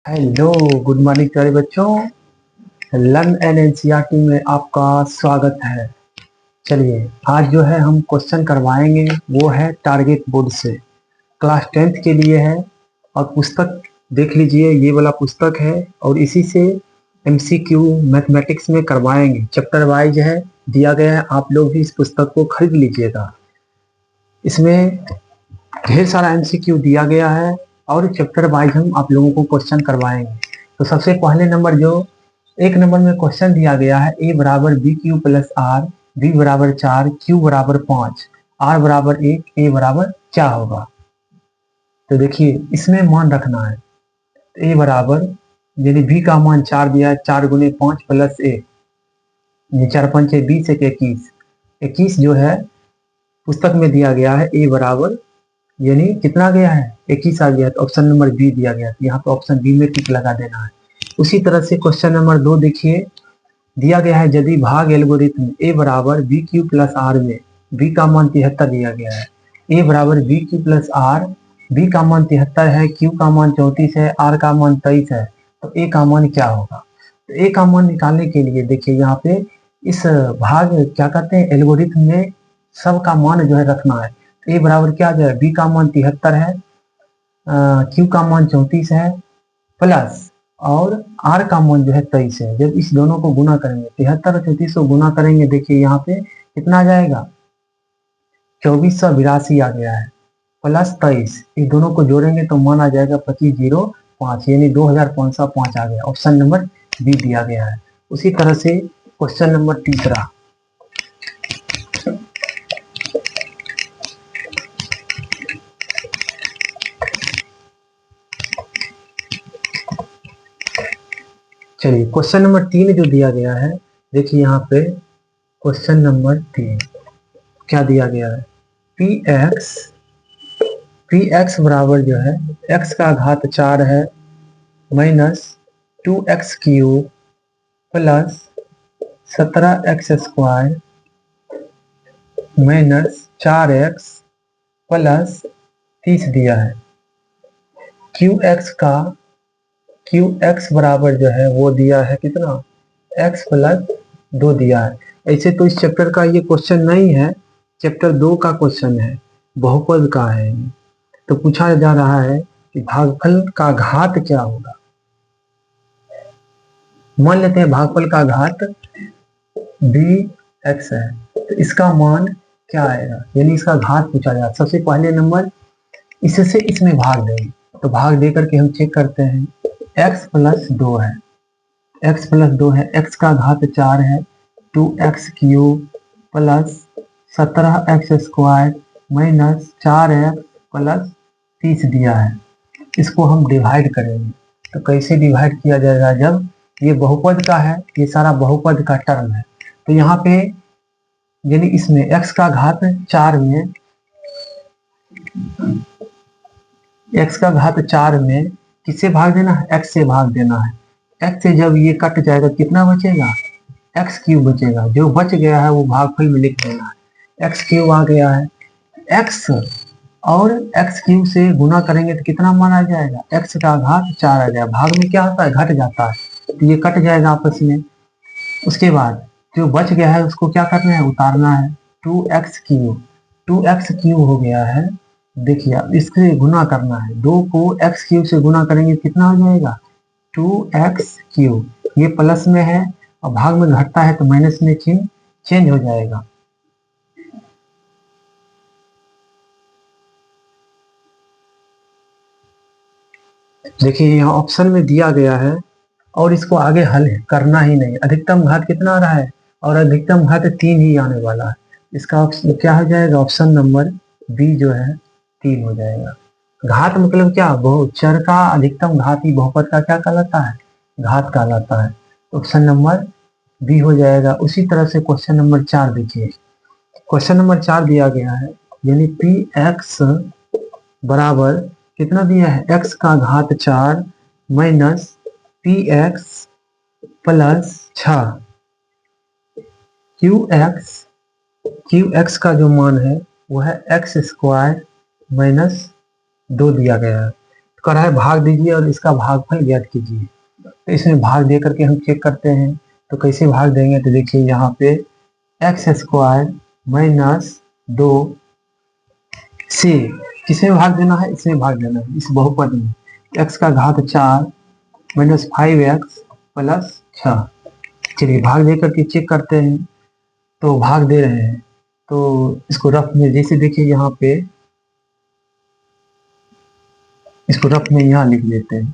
Hello, good morning प्यारे बच्चों। Learn and NCERT में आपका स्वागत है। चलिए, आज जो है हम क्वेश्चन करवाएंगे वो है टारगेट बोर्ड से, क्लास 10th के लिए है। और पुस्तक देख लीजिए, ये वाला पुस्तक है और इसी से एमसीक्यू मैथमेटिक्स में करवाएंगे। चैप्टर वाइज है, दिया गया है, आप लोग भी इस पुस्तक को खरीद लीजिएगा। इसमें ढेर सारा एमसीक्यू दिया गया है और चैप्टर वाइज हम आप लोगों को क्वेश्चन करवाएंगे। तो सबसे पहले नंबर जो एक नंबर में क्वेश्चन दिया गया है, ए बराबर B Q plus R, B बराबर 4, क्यू बराबर 5, आर बराबर 1, ए बराबर क्या होगा। तो देखिए, इसमें मान रखना है। ए बराबर यानी बी का मान 4 दिया है, 4 गुने 5 प्लस 1, ये 4 5 20, 1 21, 21 जो है पुस्तक में दिया गया है। ए बराबर यानी कितना गया है, 21 आ गया। तो ऑप्शन नंबर बी दिया गया, तो यहाँ पे ऑप्शन बी में टिक लगा देना है। उसी तरह से क्वेश्चन नंबर 2 देखिए, दिया गया है यदि भाग एल्गोरिथम ए बराबर बी क्यू प्लस आर में बी का मान 73 दिया गया है। ए बराबर B Q plus R, B का मान 73 है, क्यू का मान 34 है, आर का मान 23 है, तो ए का मान क्या होगा। तो ए का मान निकालने के लिए देखिए, यहाँ पे इस भाग क्या कहते हैं, एल्गोरिथम में सब का मान जो है रखना है। ए बराबर क्या जो है, बी का मान 73 है, क्यू का मान 34 है, प्लस और आर का मान जो है 23 है। जब इस दोनों को गुना करेंगे, 73 और 34 को गुना करेंगे, देखिए यहाँ पे कितना आ जाएगा, 2482 आ गया है, प्लस 23, इस दोनों को जोड़ेंगे तो मान आ जाएगा 2505, यानी 2505 आ गया। ऑप्शन नंबर बी दिया गया है। उसी तरह से क्वेश्चन नंबर तीसरा, चलिए क्वेश्चन नंबर 3 जो दिया गया है, देखिए यहाँ पे क्वेश्चन नंबर 3 क्या दिया गया है, पी एक्स बराबर जो है x का घात 4 है minus 2x cube plus 17x square minus 4x plus 30 दिया है। क्यू एक्स बराबर जो है वो दिया है कितना, x प्लस 2 दिया है। ऐसे तो इस चैप्टर का ये क्वेश्चन नहीं है, चैप्टर 2 का क्वेश्चन है, बहुपद का है। तो पूछा जा रहा है कि भागफल का घात क्या होगा। मान लेते हैं भागफल का घात बी एक्स है, तो इसका मान क्या आएगा, यानी इसका घात पूछा जाए। सबसे पहले नंबर इससे इसमें भाग देंगे, तो भाग दे करके हम चेक करते हैं। x प्लस 2 है, x प्लस 2 है, x का घात 4 है, 2x cube plus 17x square minus 4x plus 30 दिया है। इसको हम डिवाइड करेंगे, तो कैसे डिवाइड किया जाएगा, जब ये बहुपद का है, ये सारा बहुपद का टर्म है, तो यहाँ पे यानी इसमें x का घात 4 में, x का घात 4 में किससे भाग देना है, x से भाग देना है। x से जब ये कट जाएगा कितना बचेगा, x क्यूब बचेगा। जो बच गया है वो भागफल में लिख देना है। x क्यूब आ गया है, x और x क्यूब से गुना करेंगे तो कितना मान आ जाएगा, x का घात 4 आ जाएगा। भाग में क्या होता है, घट जाता है, तो ये कट जाएगा आपस में। उसके बाद जो बच गया है उसको क्या करना है, उतारना है। 2x क्यूब हो गया है। देखिए अब इससे गुना करना है, 2 को x क्यूब से गुना करेंगे कितना हो जाएगा, 2x क्यूब। ये प्लस में है और भाग में घटता है तो माइनस में चेंज हो जाएगा। देखिए यहाँ ऑप्शन में दिया गया है और इसको आगे हल करना ही नहीं। अधिकतम घात कितना आ रहा है, और अधिकतम घात 3 ही आने वाला है। इसका क्या हो जाएगा, ऑप्शन नंबर बी जो है 3 हो जाएगा। घात मतलब क्या, चर का अधिकतम घात ही बहुपद का क्या कहलाता है, घात कहलाता है। ऑप्शन नंबर बी हो जाएगा। उसी तरह से क्वेश्चन नंबर 4 देखिए, क्वेश्चन नंबर 4 दिया गया है, यानी पी एक्स बराबर कितना दिया है, x का घात 4 minus P x plus 6, Q x का जो मान है वो है x स्क्वायर माइनस 2 दिया गया है। करा है भाग दीजिए और इसका भागफल ज्ञात कीजिए। तो इसमें भाग दे करके हम चेक करते हैं। तो कैसे भाग देंगे, तो देखिए यहाँ पे एक्स स्क्वायर माइनस 2 से किसमें भाग देना है, इसमें भाग देना है, इस बहुपद में। एक्स का घात 4 माइनस 5x प्लस 6। चलिए भाग दे करके चेक करते हैं। तो भाग दे रहे हैं, तो इसको रफ में जैसे देखिए यहाँ पे, इसको रफ में यहाँ लिख लेते हैं,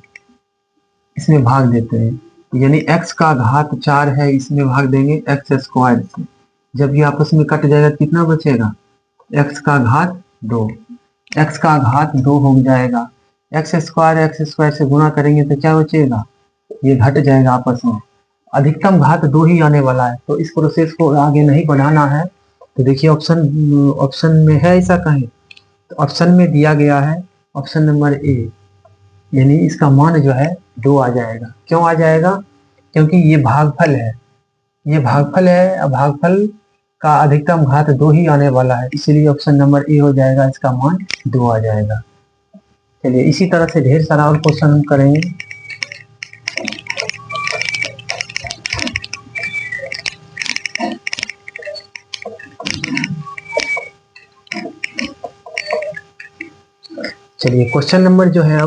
इसमें भाग देते हैं। यानी x का घात 4 है, इसमें भाग देंगे एक्स स्क्वायर से। जब ये आपस में कट जाएगा कितना बचेगा, x का घात 2। x का घात 2 हो जाएगा। एक्स स्क्वायर से गुणा करेंगे तो क्या बचेगा, ये घट जाएगा आपस में। अधिकतम घात 2 ही आने वाला है, तो इस प्रोसेस को आगे नहीं बढ़ाना है। तो देखिए ऑप्शन में है ऐसा कहीं, तो ऑप्शन में दिया गया है ऑप्शन नंबर ए, यानी इसका मान जो है 2 आ जाएगा। क्यों आ जाएगा, क्योंकि ये भागफल है, ये भागफल है। अब भागफल का अधिकतम घात 2 ही आने वाला है, इसलिए ऑप्शन नंबर ए हो जाएगा, इसका मान 2 आ जाएगा। चलिए इसी तरह से ढेर सारा और क्वेश्चन हम करेंगे। चलिए क्वेश्चन नंबर जो है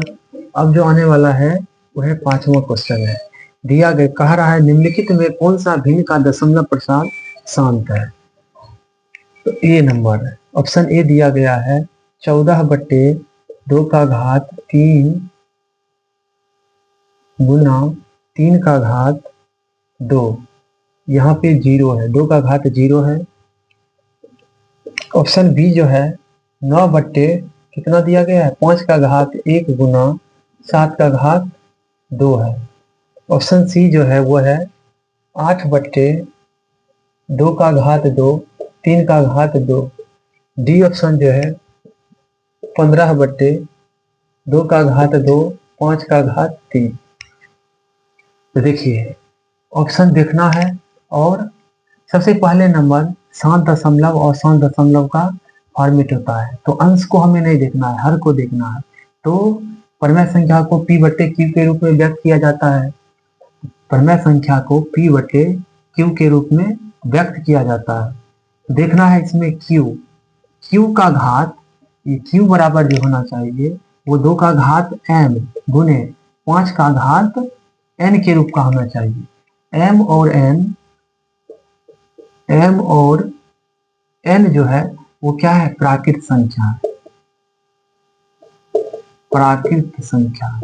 अब जो आने वाला है वो है 5वां क्वेश्चन है। दिया गया कह रहा है निम्नलिखित में कौन सा भिन्न का दशमलव प्रसार शांत है। तो ए नंबर है, ऑप्शन ए दिया गया है 14/2 का घात 3 गुना 3 का घात 2। यहाँ पे 0 है, 2 का घात 0 है। ऑप्शन बी जो है 9 कितना दिया गया है, 5 का घात 1 गुना 7 का घात 2 है। ऑप्शन सी जो है वो है 8/2 का घात 2 3 का घात 2। डी ऑप्शन जो है 15/2 का घात 2 5 का घात 3। तो देखिए ऑप्शन देखना है, और सबसे पहले नंबर शांत दशमलव और शांत दशमलव का फॉर्मेट होता है, तो अंश को हमें नहीं देखना है, हर को देखना है। तो परमेय संख्या को p/q के रूप में व्यक्त किया जाता है, परमेय संख्या को p/q के रूप में व्यक्त किया जाता है। देखना है इसमें q का घात, ये q बराबर जो होना चाहिए वो 2 का घात m गुने 5 का घात n के रूप का होना चाहिए। m और n जो है वो क्या है, प्राकृत संख्या, प्राकृत संख्या।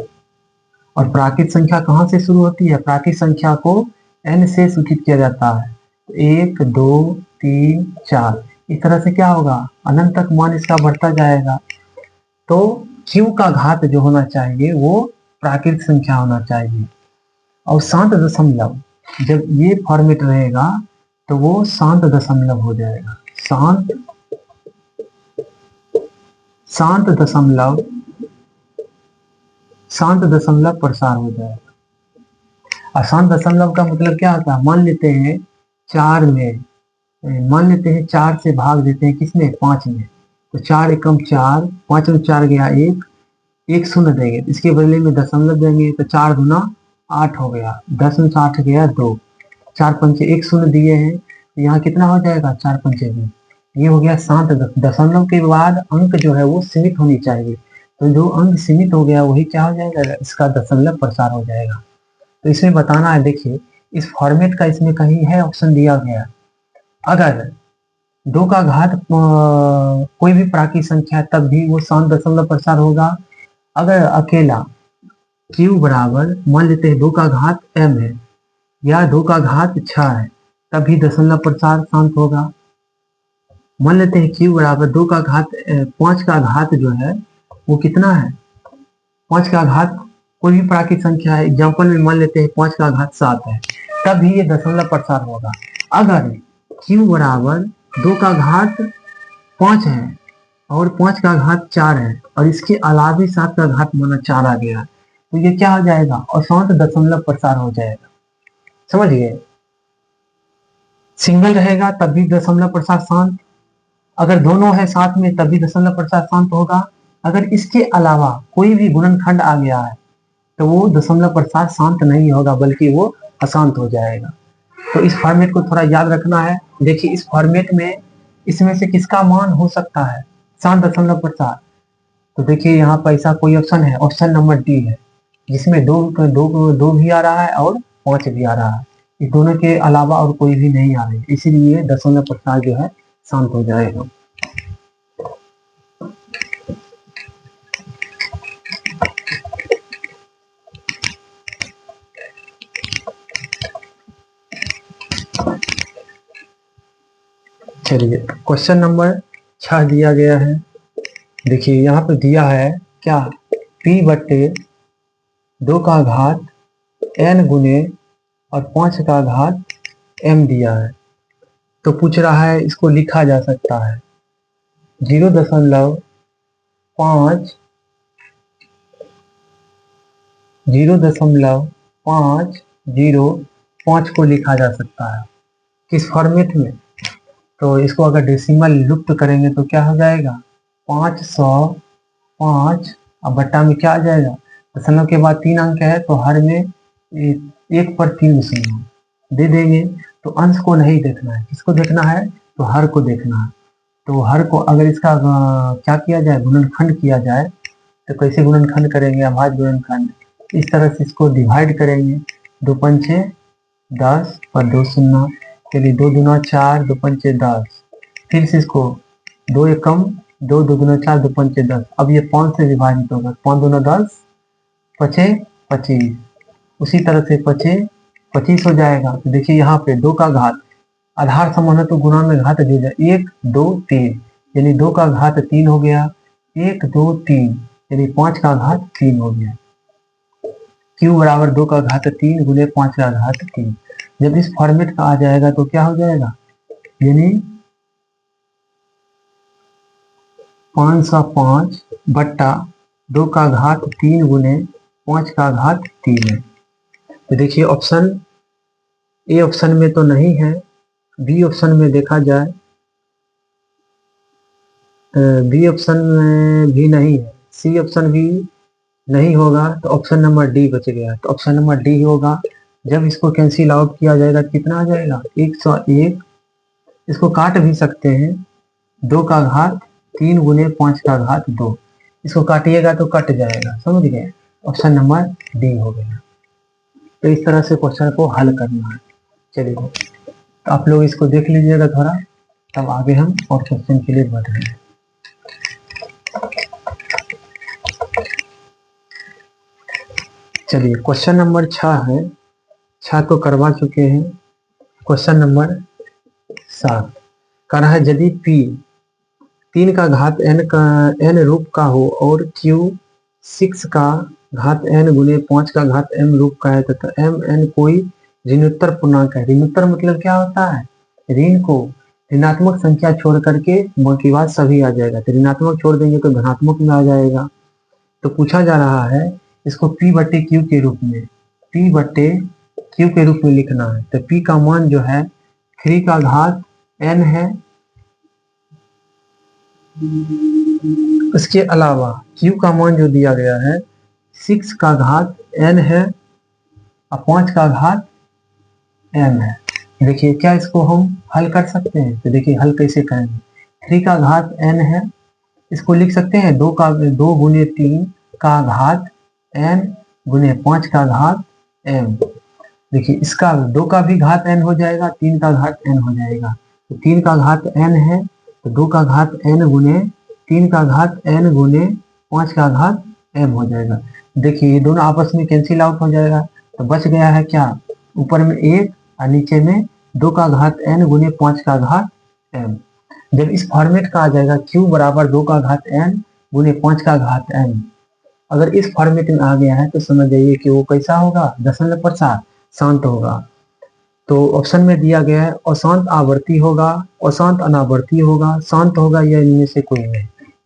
और प्राकृत संख्या कहाँ से शुरू होती है, प्राकृत संख्या को n से सूचित किया जाता है। 1 2 3 4 इस तरह से क्या होगा, अनंत तक मान इसका बढ़ता जाएगा। तो q का घात जो होना चाहिए वो प्राकृत संख्या होना चाहिए। और शांत दशमलव जब ये फॉर्मेट रहेगा तो वो शांत दशमलव हो जाएगा, शांत दशमलव प्रसार हो जाएगा। और शांत दशमलव का मतलब क्या होता है, मान लेते हैं 4 में, मान लेते हैं 4 से भाग देते हैं किसमें, 5 में। तो 4 एकम 4, 5 में 4 गया 1 शून्य देंगे, इसके बदले में दशमलव देंगे, तो 4 दूना 8 हो गया, 10 में 8 गया 2, 4 पंचे 1 शून्य दिए हैं, यहाँ कितना हो जाएगा 4 पंचे 20। ये हो गया शांत दशमलव के बाद अंक जो है वो सीमित होनी चाहिए, तो जो अंक सीमित हो गया वही क्या हो जाएगा, इसका दशमलव प्रसार हो जाएगा। तो इसमें बताना है, देखिए इस फॉर्मेट का इसमें कहीं है ऑप्शन दिया गया, अगर 2 का घात कोई भी प्राकृत संख्या है तब भी वो शांत दशमलव प्रसार होगा। अगर अकेला q बराबर मान लेते हैं 2 का घात m है या 2 का घात 6 है तब भी दशमलव प्रसार शांत होगा। मान लेते हैं q बराबर 2 का घात 5 का घात जो है वो कितना है, 5 का घात कोई भी प्राकृत संख्या है, एग्जाम्पल में मान लेते हैं 5 का घात 7 है, तब भी ये दशमलव प्रसार होगा। अगर q बराबर 2 का घात 5 है और 5 का घात 4 है और इसके अलावा 7 का घात माना 4 आ गया, तो ये क्या हो जाएगा, अशांत दशमलव प्रसार हो जाएगा। समझ गए, सिंगल रहेगा तब भी दशमलव प्रसार शांत, अगर दोनों है साथ में तब भी दशमलव प्रसार शांत होगा, अगर इसके अलावा कोई भी गुणनखंड आ गया है तो वो दशमलव प्रसाद शांत नहीं होगा, बल्कि वो अशांत हो जाएगा। तो इस फॉर्मेट को थोड़ा याद रखना है। देखिए इस फॉर्मेट में इसमें से किसका मान हो सकता है शांत दशमलव प्रसाद। तो देखिए यहाँ पर ऐसा कोई ऑप्शन है, ऑप्शन नंबर डी है, जिसमें दो दो दो भी आ रहा है और 5 भी आ रहा है। इस दोनों के अलावा और कोई भी नहीं आ रही, इसीलिए दशमलव प्रसाद जो है शांत हो जाएगा। चलिए क्वेश्चन नंबर 6 दिया गया है। देखिए यहाँ पे दिया है क्या, p बट्टे 2 का घात n गुने और 5 का घात m दिया है। तो पूछ रहा है इसको लिखा जा सकता है 0.5 0.505 को लिखा जा सकता है किस फॉर्मेट में। तो इसको अगर डेसिमल लुप्त करेंगे तो क्या हो जाएगा 505, अब बट्टा में क्या आ जाएगा, दशमलव के बाद 3 अंक है तो हर में 1 पर 3 दशमलव दे देंगे। तो अंश को नहीं देखना है, किसको देखना है, तो हर को देखना है। तो हर को अगर इसका क्या किया जाए, गुणनखंड किया जाए, तो कैसे गुणनखंड करेंगे, अभाज्य गुणनखंड। इस तरह से इसको डिवाइड करेंगे, 2 पंचे 10 और 2 शून्य, चलिए 2 दूना 4, 2 पंचे 10, फिर से इसको 2 एकम 2, 2 दूना 4, 2 पंचे 10। अब ये 5 से विभाजित होगा, 5 दूना 10, पचे 25, उसी तरह से पचे 25 हो जाएगा। तो देखिए यहाँ पे 2 का घात आधार समान है तो गुणा में घात जुड़ जाए, 1 2 3, यानी 2 का घात 3 हो गया, 1 2 3, यानी 5 का घात 3 हो गया। Q बराबर 2 का घात 3 गुने 5 का घात 3। जब इस फॉर्मेट का आ जाएगा तो क्या हो जाएगा, यानी 505 बट्टा 2 का घात 3 गुने 5 का घात 3 है। तो देखिए ऑप्शन ए ऑप्शन में तो नहीं है, बी ऑप्शन में देखा जाए, बी ऑप्शन में भी नहीं है, सी ऑप्शन भी नहीं होगा, तो ऑप्शन नंबर डी बच गया। तो ऑप्शन नंबर डी होगा। जब इसको कैंसिल आउट किया जाएगा कितना आ जाएगा 101, इसको काट भी सकते हैं, 2 का घात 3 गुने 5 का घात 2, इसको काटिएगा तो कट जाएगा, समझ गए। ऑप्शन नंबर डी हो गया। तो इस तरह से क्वेश्चन को हल करना है। चलिए तो आप लोग इसको देख लीजिएगा थोड़ा, तब आगे हम और क्वेश्चन के लिए बढ़ रहे हैं। चलिए क्वेश्चन नंबर 6 है, 6 तो करवा चुके हैं। क्वेश्चन नंबर 7 कह रहा है यदि p 3 का घात n रूप का हो और q 6 का घात n गुने 5 का घात m रूप का है तथा mn कोई ऋणोत्तर पूर्णांक है। ऋणोत्तर मतलब क्या होता है, ऋण को ऋणात्मक संख्या छोड़ करके बाकी बात सभी आ जाएगा, तो ऋणात्मक छोड़ देंगे तो धनात्मक में आ जाएगा। तो पूछा जा रहा है इसको p बट्टे q के रूप में, p बट्टे q के रूप में लिखना है। तो p का मान जो है 3 का घात n है, इसके अलावा q का मान जो दिया गया है 6 का घात n है और 5 का घात m है। देखिए क्या इसको हम हल कर सकते हैं, तो देखिए हल कैसे करेंगे। 3 का घात n है, इसको लिख सकते हैं 2 गुने 3 का घात n गुने 5 का घात m। देखिए इसका 2 का भी घात n हो जाएगा, 3 का घात n हो जाएगा। तो 3 का घात n है तो 2 का घात n गुने 3 का घात n गुने 5 का घात m हो जाएगा। देखिए ये दोनों आपस में कैंसिल आउट हो जाएगा, तो बच गया है क्या, ऊपर में 1 और नीचे में 2 का घात n गुने 5 का घात m। जब इस फॉर्मेट का आ जाएगा q बराबर 2 का घात n गुने 5 का घात m, अगर इस फॉर्मेट में आ गया है तो समझ जाइए कि वो कैसा होगा, दशमलव प्रसाद शांत होगा। तो ऑप्शन में दिया गया है अशांत आवर्ती होगा, अशांत अनावर्ती होगा, शांत होगा या इनमें से कोई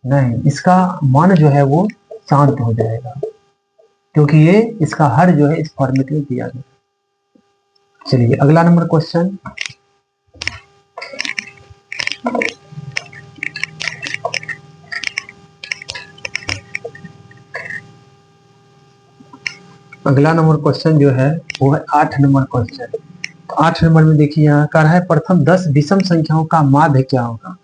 नहीं, इसका मान जो है वो शांत हो जाएगा, क्योंकि ये इसका हर जो है इस फॉर्मेट में दिया गया। चलिए अगला नंबर क्वेश्चन, अगला नंबर क्वेश्चन जो है वो है 8 नंबर क्वेश्चन। तो 8 नंबर में देखिए यहाँ कह रहा है प्रथम 10 विषम संख्याओं का माध्य क्या होगा।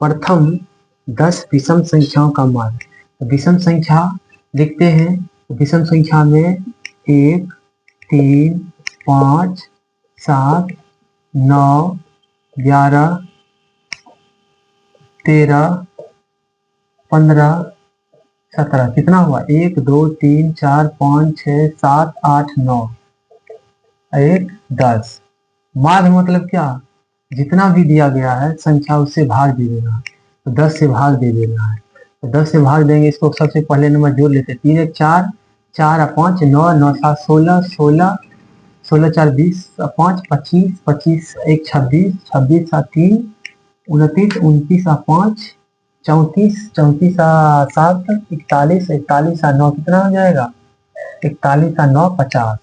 प्रथम 10 विषम संख्याओं का माध्य, तो विषम संख्या लिखते हैं। विषम संख्या में 1, 3, 5, 7, 9, 11, 13, 15, 17 कितना हुआ 1, 2, 3, 4, 5, 6, 7, 8, 9, 1, 10। माध्य मतलब क्या, जितना भी दिया गया है संख्या उससे भाग दे देना है। तो 10 से भाग दे देना है। तो 10 से भाग देंगे, इसको सबसे पहले नंबर जोड़ लेते हैं। 3 1 4, 4 5 9, 9 7 16, 16, 16 4 20, 5 25, 25 1 26, 26 7 3 29, 29 5 34, 34 7 41, 41 9 कितना हो जाएगा 41 9 50।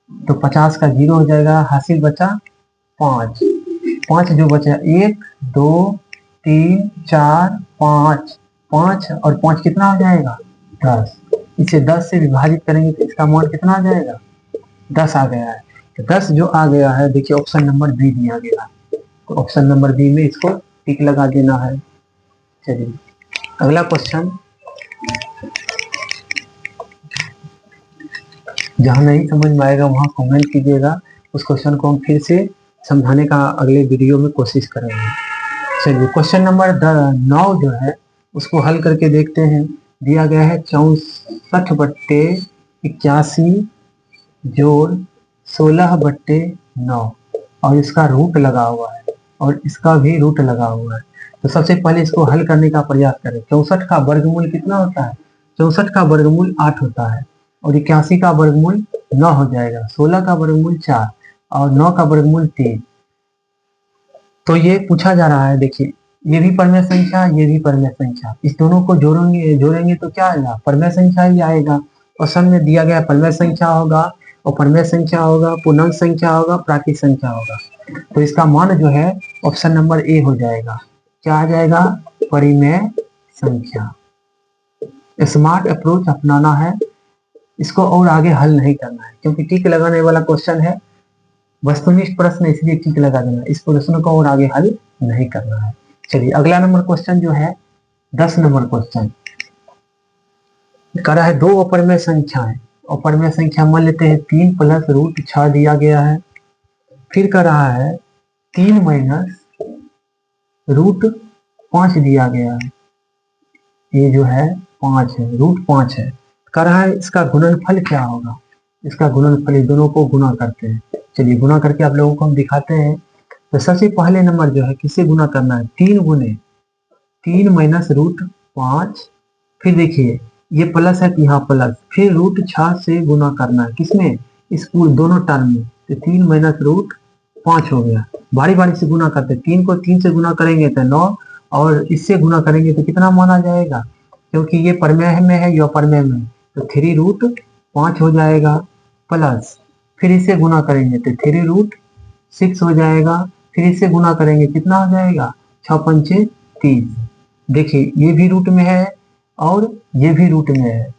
तो 50 का 0 हो जाएगा, हासिल बचा 5। 5 जो बचा 1 2 3 4 5, 5 और 5 कितना हो जाएगा 10। इसे 10 से विभाजित करेंगे तो इसका मान कितना आ जाएगा 10 आ गया है। तो 10 जो आ गया है, देखिए ऑप्शन नंबर बी दिया गया। तो ऑप्शन नंबर बी में इसको टिक लगा देना है। चलिए अगला क्वेश्चन, जहां नहीं समझ में आएगा वहां कमेंट कीजिएगा, उस क्वेश्चन को हम फिर से समझाने का अगले वीडियो में कोशिश करेंगे। चलिए क्वेश्चन नंबर 9 जो है उसको हल करके देखते हैं। दिया गया है 64/81 जोड़ 16/9 और इसका रूट लगा हुआ है और इसका भी रूट लगा हुआ है। तो सबसे पहले इसको हल करने का प्रयास करें। 64 का वर्गमूल कितना होता है, 64 का वर्गमूल 8 होता है और 81 का वर्गमूल 9 हो जाएगा, 16 का वर्गमूल 4 और 9 का वर्गमूल 3। तो ये पूछा जा रहा है, देखिए ये भी परमेय संख्या, ये भी परमेय संख्या, इस दोनों को जोड़ेंगे तो क्या आएगा परमेय संख्या ही आएगा। क्वेश्चन में दिया गया परमेय संख्या होगा और परमेय संख्या होगा, पूर्णांक संख्या होगा, प्राकृत संख्या होगा। तो इसका मान जो है ऑप्शन नंबर ए हो जाएगा। क्या आ जाएगा परिमेय संख्या। स्मार्ट अप्रोच अपनाना है, इसको और आगे हल नहीं करना है क्योंकि टिक लगाने वाला क्वेश्चन है, वस्तुनिष्ठ प्रश्न, इसलिए टिक लगा देना। इस प्रश्न को और आगे हल नहीं करना है। चलिए अगला नंबर क्वेश्चन जो है 10 नंबर क्वेश्चन करा है दो अपरिमेय संख्याएं। अपरिमेय संख्या मान लेते हैं 3 प्लस रूट 6 दिया गया है। फिर कर रहा है 3 माइनस रूट 5 दिया गया है। ये जो है 5 है, रूट 5 है। कर रहा है इसका गुणनफल क्या होगा, इसका गुणनफल, इन दोनों को गुणा करते हैं। चलिए गुणा करके आप लोगों को हम दिखाते हैं। तो सबसे पहले नंबर जो है किससे गुणा करना है 3 गुने 3 माइनस रूट 5, फिर देखिए ये प्लस है तो यहाँ प्लस, फिर रूट 6 से गुणा करना है किसमें, इस पूरे दोनों टर्म में। तो 3 माइनस रूट 5 हो गया, बारी बारी से गुणा करते। 3 को 3 से गुणा करेंगे तो 9 और इससे गुणा करेंगे तो कितना माना जाएगा, क्योंकि ये परमेय में है, ये अपरमेय में, तो 3 रूट 5 हो जाएगा प्लस, फिर इसे गुणा करेंगे तो 3 रूट 6 हो जाएगा, फिर इसे गुणा करेंगे कितना हो जाएगा 6 पंचे 30। देखिए ये भी रूट में है और ये भी रूट में है,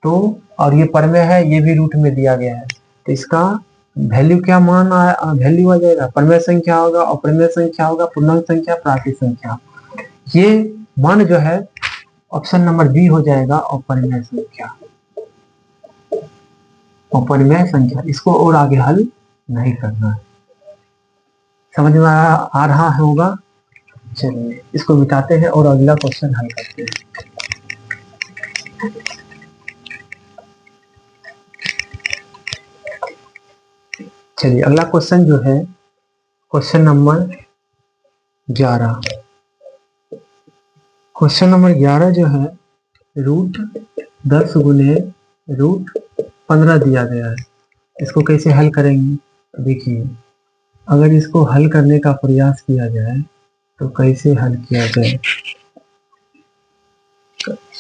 तो और ये परमेय है, ये भी रूट में दिया गया है। तो इसका वैल्यू क्या मान वैल्यू आ जाएगा, परमेय संख्या होगा, अपरिमेय संख्या होगा, पूर्णांक संख्या, प्राकृत संख्या। ये मान जो है ऑप्शन नंबर बी हो जाएगा, अपरिमेय संख्या। अपरिमेय संख्या, इसको और आगे हल नहीं करना है। समझ में आ रहा होगा। चलिए इसको मिटाते हैं और अगला क्वेश्चन हल करते हैं। चलिए अगला क्वेश्चन जो है क्वेश्चन नंबर 11। क्वेश्चन नंबर 11 जो है रूट 10 गुने रूट 15 दिया गया है। इसको कैसे हल करेंगे, देखिए अगर इसको हल करने का प्रयास किया जाए तो कैसे हल किया जाए।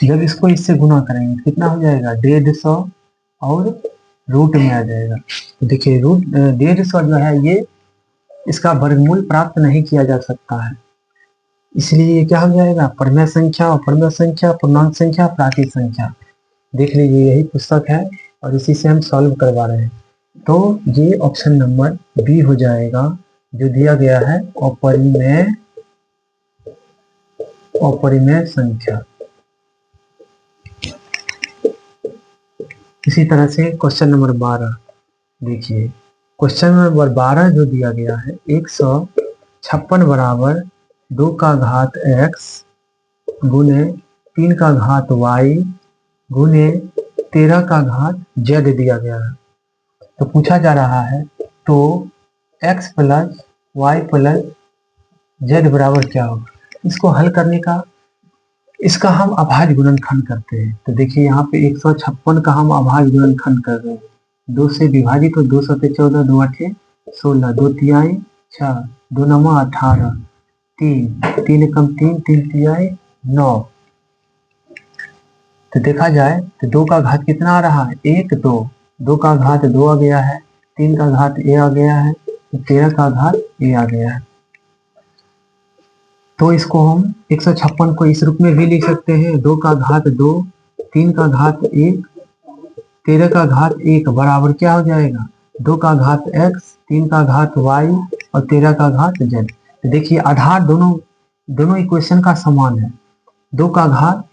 जब इसको इससे गुणा करेंगे कितना हो जाएगा 150 और रूट में आ जाएगा। तो देखिए रूट 150 जो है ये इसका वर्गमूल प्राप्त नहीं किया जा सकता है, इसलिए ये क्या हो जाएगा परमेय संख्या, अपरिमेय संख्या, पूर्णांक संख्या, प्राकृत संख्या। देख लीजिए यही पुस्तक है, और इसी से हम सॉल्व करवा रहे हैं। तो ये ऑप्शन नंबर बी हो जाएगा जो दिया गया है, अपरिमेय संख्या। इसी तरह से क्वेश्चन नंबर 12 देखिए, क्वेश्चन नंबर 12 जो दिया गया है 156 बराबर 2 का घात x गुने 3 का घात y गुने 13 का घात z दिया गया है। तो पूछा जा रहा है तो x plus Y plus z बराबर क्या होगा। इसको हल करने का, इसका हम अभाज्य गुणनखंड करते हैं। तो देखिए यहाँ पे 156 का हम अभाज्य गुणनखंड कर रहे हैं। 2 से विभाजित तो 2 सते 14, 2 8 16, 2 तिहाई 6, 2 9 18, 3 एकम 3, 3 तिहाई 9। तो देखा जाए तो 2 का घात कितना आ रहा है, 1 2, 2 का घात 2 आ गया है, 3 का घात a आ गया है, 13 का घात a आ गया है। तो इसको हम 156 को इस रूप में भी लिख सकते हैं, 2 का घात 2, 3 का घात 1, 13 का घात 1 बराबर क्या हो जाएगा, 2 का घात x, 3 का घात y और 13 का घात z। तो देखिए आधार दोनों इक्वेशन का समान है। 2 का घात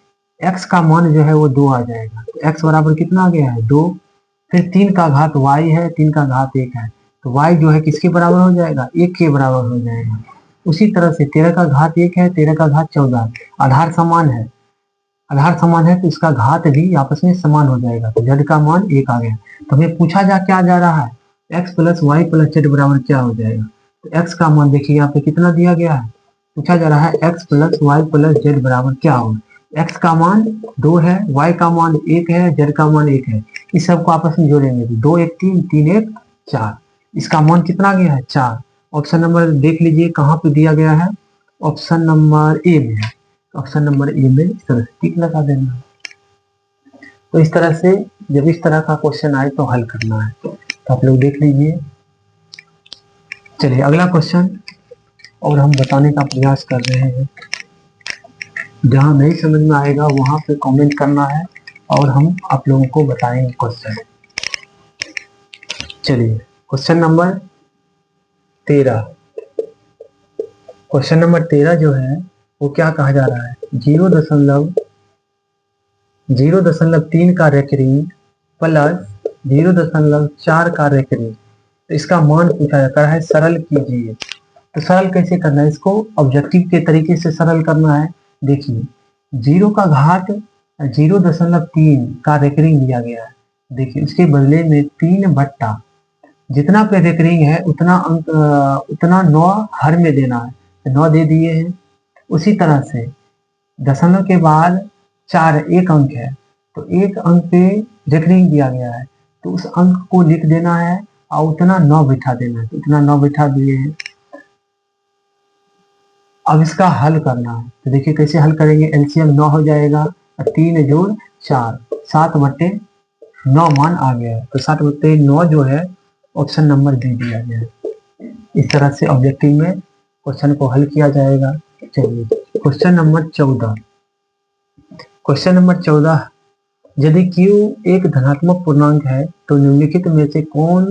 x का मान जो है वो 2 आ जाएगा, तो x बराबर कितना आ गया है 2। फिर 3 का घात y है, 3 का घात 1 है, तो y जो है किसके बराबर हो जाएगा, 1 के बराबर हो जाएगा। उसी तरह से 13 का घात 1 है, 13 का घात 14, आधार समान है, तो इसका घात भी आपस में समान हो जाएगा। तो z का मान 1 आ गया। तो हमें पूछा क्या जा रहा है, x plus Y plus z बराबर क्या हो जाएगा। तो x का मान देखिए यहाँ पे कितना दिया गया है, पूछा जा रहा है x plus Y plus z बराबर क्या होगा। x का मान 2 है, y का मान 1 है, z का मान 1 है। इस सबको आपस में जोड़ेंगे तो 2 1 3, 3 1 4, इसका मान कितना गया है 4। ऑप्शन नंबर देख लीजिए कहाँ पे दिया गया है, ऑप्शन नंबर ए में है। ऑप्शन नंबर ए में इस तरह से टिक लगा देना। तो इस तरह से जब इस तरह का क्वेश्चन आए तो हल करना है, तो आप लोग देख लीजिए। चलिए अगला क्वेश्चन और हम बताने का प्रयास कर रहे हैं। जहां नहीं समझ में आएगा वहां पे कमेंट करना है और हम आप लोगों को बताएंगे क्वेश्चन। चलिए क्वेश्चन नंबर 13, क्वेश्चन नंबर 13 जो है वो क्या कहा जा रहा है, 0.3 का रेकरिंग प्लस 0.4 का रेकरिंग। तो इसका मान पूछा जाता है, सरल कीजिए। तो सरल कैसे करना है, इसको ऑब्जेक्टिव के तरीके से सरल करना है। देखिए 0 का घात 0.3 का रेकरिंग दिया गया है। देखिए उसके बदले में 3 बट्टा जितना पे रेकरिंग है उतना 9 हर में देना है, तो 9 दे दिए हैं। उसी तरह से दशमलव के बाद 4 एक अंक है, तो एक अंक पे रेकरिंग दिया गया है, तो उस अंक को लिख देना है और उतना 9 बिठा देना है, तो उतना 9 बिठा दिए हैं। अब इसका हल करना है, तो देखिए कैसे हल करेंगे, एलसीएम 9 हो जाएगा और 3 जोड़ 4, 7/9 मान आ गया है। तो 7/9 जो है ऑप्शन नंबर डी दिया गया है। इस तरह से ऑब्जेक्टिव में क्वेश्चन को हल किया जाएगा। चलिए क्वेश्चन नंबर 14, क्वेश्चन नंबर 14, यदि Q एक धनात्मक पूर्णांक है तो निम्नलिखित में से कौन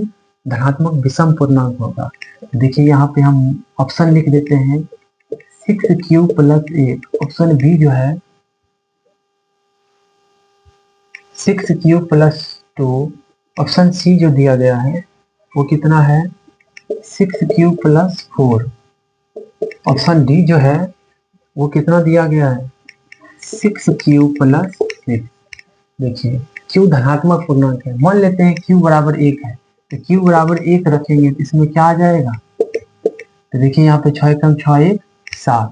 धनात्मक विषम पूर्णांक होगा। देखिए यहाँ पे हम ऑप्शन लिख देते हैं 6Q प्लस 1, ऑप्शन बी जो है 6Q प्लस 2, ऑप्शन सी जो दिया गया है वो कितना है 6Q प्लस 4, ऑप्शन डी जो है वो कितना दिया गया है 6Q प्लस 6। देखिए Q धनात्मक पूर्णांक है, मान लेते हैं Q बराबर 1 है, तो Q बराबर 1 रखेंगे तो इसमें क्या आ जाएगा, तो देखिए यहाँ पे 6 एकम 6 1 7।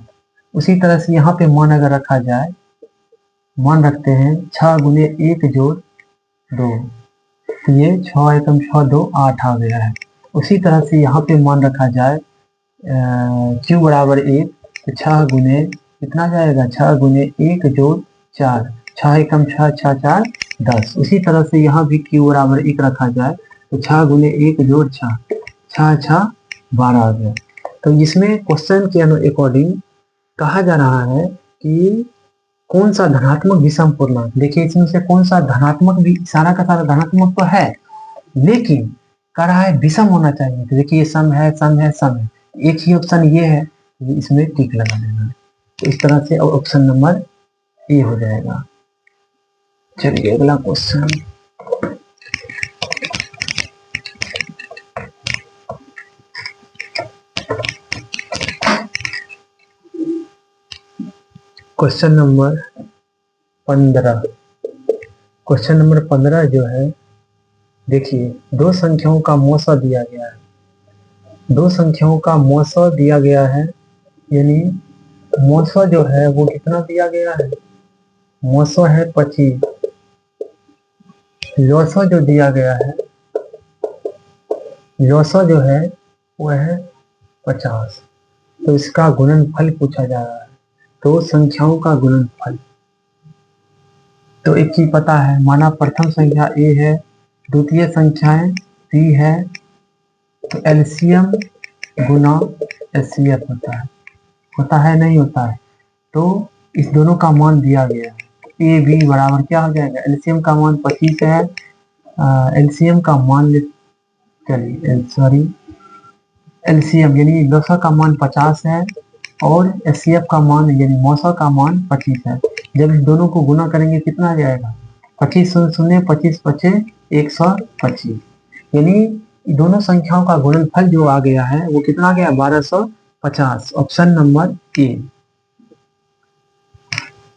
उसी तरह से यहाँ पे मान अगर रखा जाए, मान रखते हैं 6 गुने 1 जोड़ 2, तो ये 6 एकम 6 2 8 आ गया है। उसी तरह से यहाँ पे मान रखा जाए Q बराबर 1, तो 6 गुने कितना जाएगा, 6 गुने 1 जोड़ 4, 6 एकम 6 6 4 10। उसी तरह से यहाँ भी Q बराबर 1 रखा जाए तो 6 गुने 1 जोड़ 6, 6 6 12 आ गया। तो इसमें क्वेश्चन के अकॉर्डिंग कहा जा रहा है कि कौन सा धनात्मक विषम पूर्णांक, देखिए इसमें से कौन सा धनात्मक भी, सारा का सारा धनात्मक तो है लेकिन कह रहा है विषम होना चाहिए। तो देखिए ये सम है, सम है, सम है, एक ही ऑप्शन ये है, इसमें टिक लगा देना है। तो इस तरह से ऑप्शन नंबर ए हो जाएगा। चलिए अगला question. Question number 15। Question number 15 जो है, देखिए दो संख्याओं का मौसा दिया गया है। दो संख्याओं का मौसा दिया गया है, यानी मौसा जो है वो कितना दिया गया है, मौसा है 25, लौसा जो दिया गया है, लौसा जो है वो है 50। तो इसका गुणनफल पूछा जा रहा है, तो संख्याओं का गुणनफल। तो एक चीज पता है, माना प्रथम संख्या ए है, द्वितीय संख्याएं बी है, तो एलसीएम गुना एचसीएफ होता है नहीं होता है। तो इस दोनों का मान दिया गया है, ए बी बराबर क्या हो जाएगा, एलसीएम का मान 25 है, एलसीएम का मान चलिए सॉरी एलसीएम यानी लौसा का मान 50 है और एचसीएफ का मान यानी मौसा का मान 25 है। जब इन दोनों को गुना करेंगे कितना आ जाएगा, 25 शून्य 25 पचे 125, यानी दोनों संख्याओं का गुणनफल जो आ गया है वो कितना आ गया, 1250। ऑप्शन नंबर ए,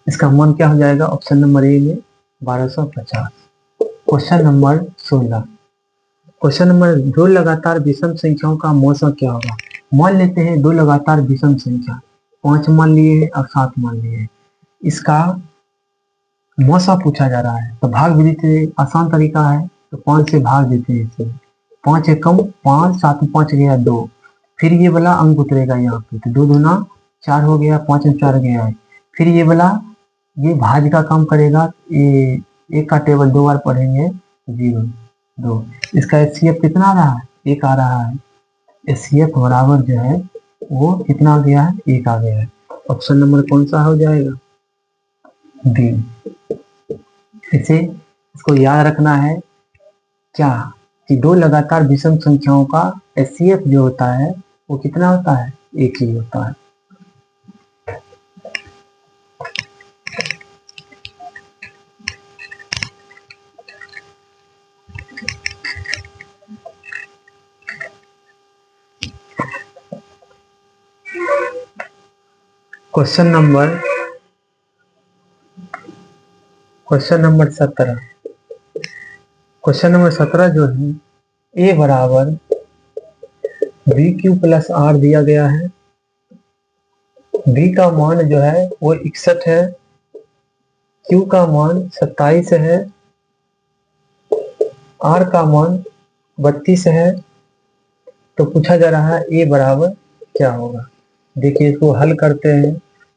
इसका मान क्या हो जाएगा ऑप्शन नंबर ए में 1250। Question number 16। क्वेश्चन नंबर, दो लगातार विषम संख्याओं का मौसा क्या होगा। मान लेते हैं दो लगातार विषम संख्या, 5 मान लिए और 7 मान लिए, इसका मौसा पूछा जा रहा है। तो भाग विधि से आसान तरीका है, तो 5 से भाग देते हैं इसे, 5 एकम 5, 7 में 5 गया 2, फिर ये वाला अंक उतरेगा यहाँ पे, तो 2 दूना 4 हो गया, 5 में 4 गया है, फिर ये वाला ये भाज का काम करेगा, ये एक का टेबल 2 बार पढ़ेंगे, 0 2, इसका एचसीएफ कितना आ रहा है, 1 आ रहा है। एचसीएफ बराबर जो है वो कितना आ गया है, 1 आ गया है। ऑप्शन नंबर कौन सा हो जाएगा, बी। इसे इसको याद रखना है क्या, कि दो लगातार विषम संख्याओं का एचसीएफ जो होता है वो कितना होता है, 1 ही होता है। Question number 17। क्वेश्चन नंबर 17 जो है, ए बराबर बी क्यू प्लस आर दिया गया है। बी का मान जो है वो 61 है, क्यू का मान 27 है, आर का मान 32 है। तो पूछा जा रहा है ए बराबर क्या होगा। देखिए इसको हल करते हैं,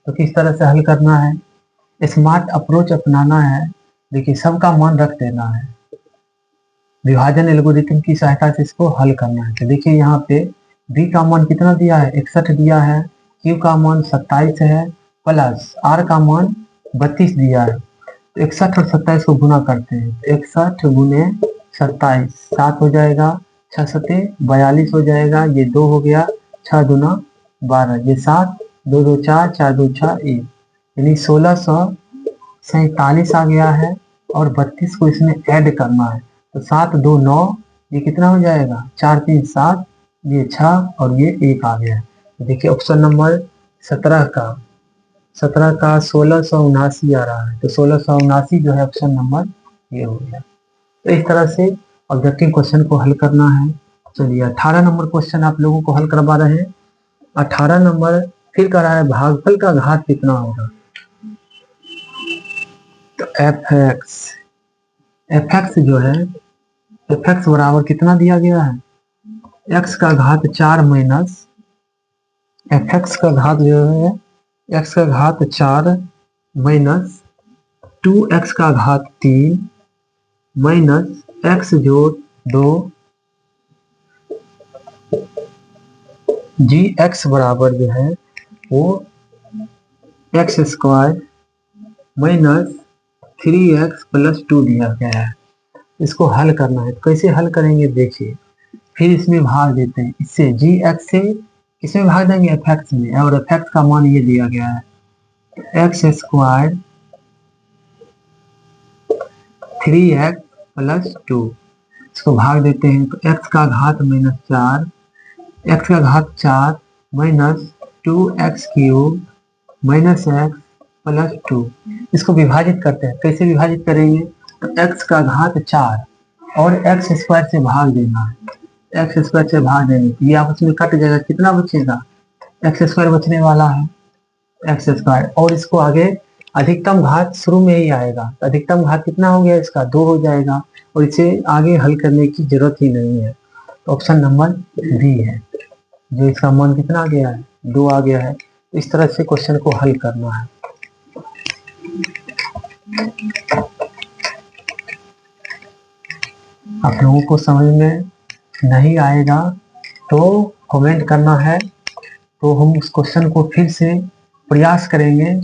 तो किस तरह से हल करना है, स्मार्ट अप्रोच अपनाना है। देखिए सबका मान रख देना है, विभाजन एल्गोरिथम की सहायता से इसको हल करना है। तो देखिए यहाँ पे बी का मान कितना दिया है, 61 दिया है, क्यू का मान 27 है, प्लस आर का मान 32 दिया है। तो 61 और 27 को गुना करते हैं, तो 61 गुने 27 7 हो जाएगा, 6 सते 42 हो जाएगा, ये 2 हो गया, 6 दूना 12, ये 7 2 2 4 4 2 6 1, यानी 1647 आ गया है। और 32 को इसमें ऐड करना है, तो 7 2 9, ये कितना हो जाएगा, 4 3 7, ये 6 और ये 1 आ गया है। तो देखिए ऑप्शन नंबर 17 का 1679 आ रहा है, तो 1679 जो है ऑप्शन नंबर ये हो गया। तो इस तरह से ऑब्जेक्टिव क्वेश्चन को हल करना है। चलिए 18 नंबर क्वेश्चन आप लोगों को हल करवा रहे हैं। 18 नंबर फिर कर रहा है, भागफल का घात कितना होगा। तो एफ एक्स जो है, एफ एक्स बराबर कितना दिया गया है, एक्स का घात 4 माइनस एफ एक्स का घात जो है, एक्स का घात 4 माइनस 2x का घात 3 माइनस एक्स जोड़ 2 जी एक्स बराबर जो है वो x square minus 3x plus 2 दिया गया है। इसको हल करना है। कैसे हल करेंगे देखिए, फिर इसमें भाग देते हैं। इससे जी एक्स से किसमें भाग देंगे, एफ एक्स में, और एफ एक्स का मान ये दिया गया है एक्स स्क्वायर 3x प्लस 2। इसको भाग देते हैं तो x का घात -4, x का घात 4 minus 2x cube minus x plus 2। इसको विभाजित करते हैं। कैसे विभाजित करेंगे, तो x का घात 4 और एक्स स्क्वायर से भाग देना है। एक्स स्क्वायर से भाग देंगे तो ये आपस में कट जाएगा। कितना बचेगा, एक्स स्क्वायर बचने वाला है, एक्स स्क्वायर। और इसको आगे अधिकतम घात शुरू में ही आएगा, तो अधिकतम घात कितना हो गया इसका, 2 हो जाएगा। और इसे आगे हल करने की जरूरत ही नहीं है। तो ऑप्शन नंबर बी है, जो इसका मान कितना आ गया है, 2 आ गया है। इस तरह से क्वेश्चन को हल करना है। आप लोगों को समझ में नहीं आएगा तो कमेंट करना है, तो हम उस क्वेश्चन को फिर से प्रयास करेंगे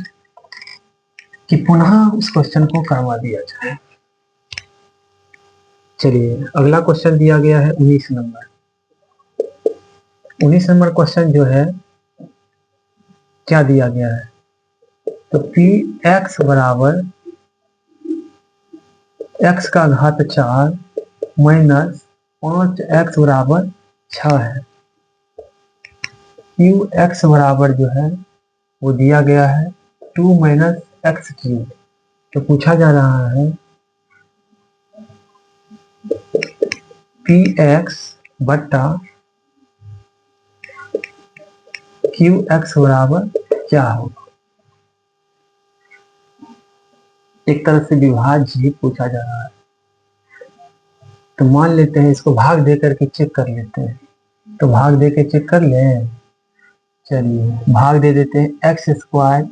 कि पुनः उस क्वेश्चन को करवा दिया जाए। चलिए अगला क्वेश्चन दिया गया है 19 नंबर। 19 नंबर क्वेश्चन जो है क्या दिया गया है, तो पी एक्स बराबर एक्स का घात 4 माइनस 5x बराबर 6 है। क्यू एक्स बराबर जो है वो दिया गया है 2 माइनस एक्स क्यूब। तो पूछा जा रहा है पी एक्स बट्टा क्यू एक्स बराबर क्या होगा। एक तरह से विभाज्य ही पूछा जा रहा है। तो मान लेते हैं इसको भाग दे करके चेक कर लेते हैं। तो भाग दे के चेक कर लें। चलिए भाग दे देते हैं एक्स स्क्वायर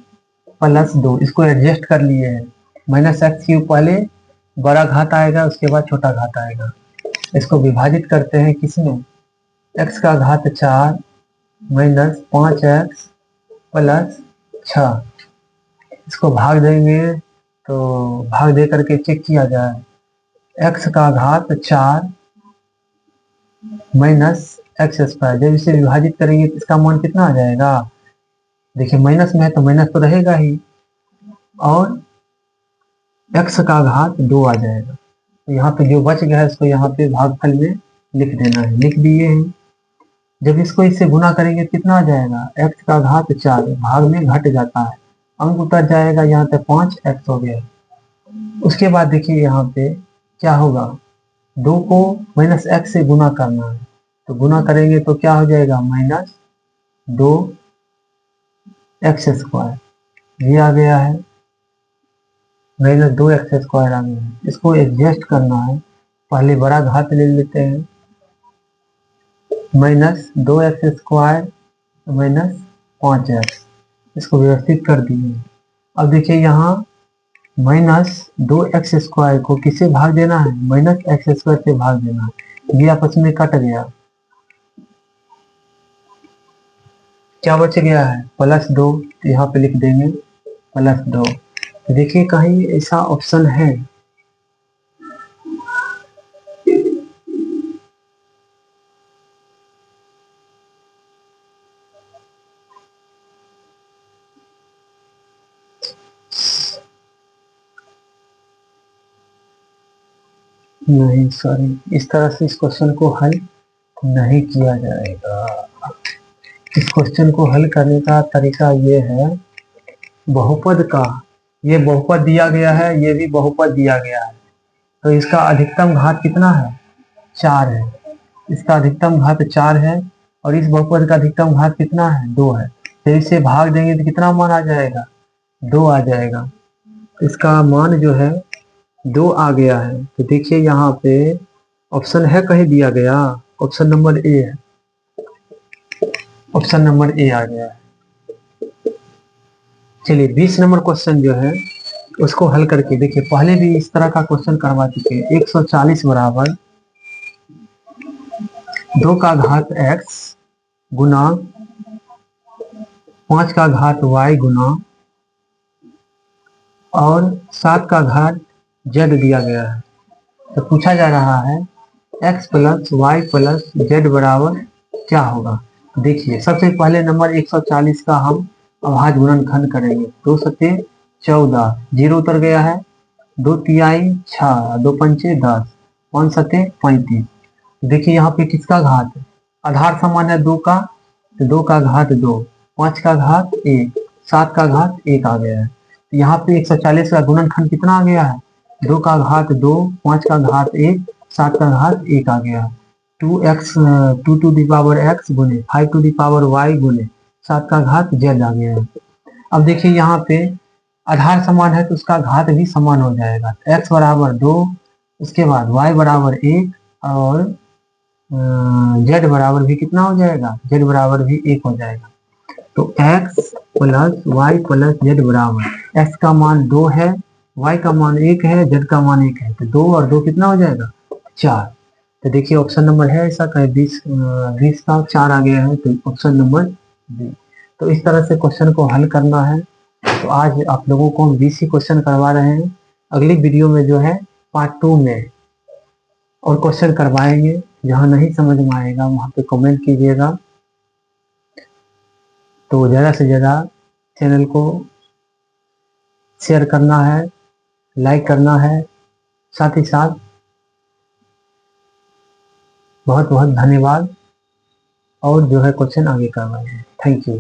प्लस 2, इसको एडजस्ट कर लिए हैं। माइनस एक्स क्यूब पहले बड़ा घात आएगा, उसके बाद छोटा घात आएगा। इसको विभाजित करते हैं किसमें, एक्स का घात 4 माइनस 5x प्लस 6। इसको भाग देंगे तो भाग दे करके चेक किया जाए, एक्स का घात 4 माइनस एक्स स्क्वायर। जब इसे विभाजित करेंगे तो इसका मान कितना आ जाएगा, देखिए माइनस में है तो माइनस तो रहेगा ही, और एक्स का घात 2 आ जाएगा। तो यहाँ पे जो बच गया है उसको यहाँ पे भागफल में लिख देना है, लिख दिए हैं। जब इसको इससे गुना करेंगे कितना आ जाएगा, एक्स का घात 4 भाग में घट जाता है, अंक उतर जाएगा, यहाँ पे 5x हो गया। उसके बाद देखिए यहाँ पे क्या होगा, 2 को माइनस एक्स से गुना करना है। तो गुना करेंगे तो क्या हो जाएगा, माइनस 2x स्क्वायर, ये आ गया है, माइनस 2x स्क्वायर आ गया है। इसको एडजस्ट करना है, पहले बड़ा घात ले लेते हैं, minus 2x square minus 5x। इसको व्यवस्थित कर दिए। अब देखिए यहाँ माइनस 2x स्क्वायर को किससे भाग देना है, माइनस एक्स स्क्वायर से भाग देना है। ये आपस में कट गया, क्या बच गया है, प्लस 2। तो यहाँ पे लिख देंगे प्लस 2। तो देखिए कहीं ऐसा ऑप्शन है, नहीं सॉरी, इस तरह से इस क्वेश्चन को हल नहीं किया जाएगा। इस क्वेश्चन को हल करने का तरीका ये है, बहुपद का, ये बहुपद दिया गया है, ये भी बहुपद दिया गया है। तो इसका अधिकतम घात कितना है, 4 है। इसका अधिकतम घात 4 है और इस बहुपद का अधिकतम घात कितना है, 2 है। तो इसे भाग देंगे तो कितना मान आ जाएगा, 2 आ जाएगा। इसका मान जो है 2 आ गया है। तो देखिए यहाँ पे ऑप्शन है कहीं दिया गया, ऑप्शन नंबर ए है, ऑप्शन नंबर ए आ गया है। चलिए 20 नंबर क्वेश्चन जो है उसको हल करके देखिए, पहले भी इस तरह का क्वेश्चन करवा चुके हैं। 140 बराबर 2 का घात x गुना 5 का घात y गुना और 7 का घात z दिया गया है। तो पूछा जा रहा है x plus Y plus Z बराबर क्या होगा। देखिए सबसे पहले नंबर 140 का हम अभाज्य गुणनखंड करेंगे। 2 सत्ते 14, 0 उतर गया है, 2 तिहाई 6, 2 पंचे 10, 5 सत्ते 35। देखिए यहाँ पे किसका घात है, आधार समान है 2 का, तो 2 का घात 2, 5 का घात 1, 7 का घात 1 आ गया है। तो यहाँ पे 140 का गुणनखंड कितना आ गया है, 2 का घात 2, 5 का घात 1, 7 का घात 1 आ गया। 2 टू दी पावर x गुने 5 टू दी पावर y गुने 7 का घात z आ गया है। अब देखिए यहाँ पे आधार समान है तो उसका घात भी समान हो जाएगा। x बराबर 2, उसके बाद y बराबर 1 और z बराबर भी कितना हो जाएगा, z बराबर भी 1 हो जाएगा। तो x plus Y plus Z बराबर x का मान 2 है, y का मान 1 है, z का मान 1 है, तो 2 और 2 कितना हो जाएगा 4। तो देखिए ऑप्शन नंबर है ऐसा कहे 20 का 4 आ गया है, तो ऑप्शन नंबर बी। तो इस तरह से क्वेश्चन को हल करना है। तो आज आप लोगों को हम 20 ही क्वेश्चन करवा रहे हैं। अगली वीडियो में जो है पार्ट 2 में और क्वेश्चन करवाएंगे। जहाँ नहीं समझ में आएगा वहाँ पे कमेंट कीजिएगा। तो ज़्यादा से ज़्यादा चैनल को शेयर करना है, लाइक करना है, साथ ही साथ बहुत बहुत धन्यवाद। और जो है क्वेश्चन आगे करवाएंगे। Thank you.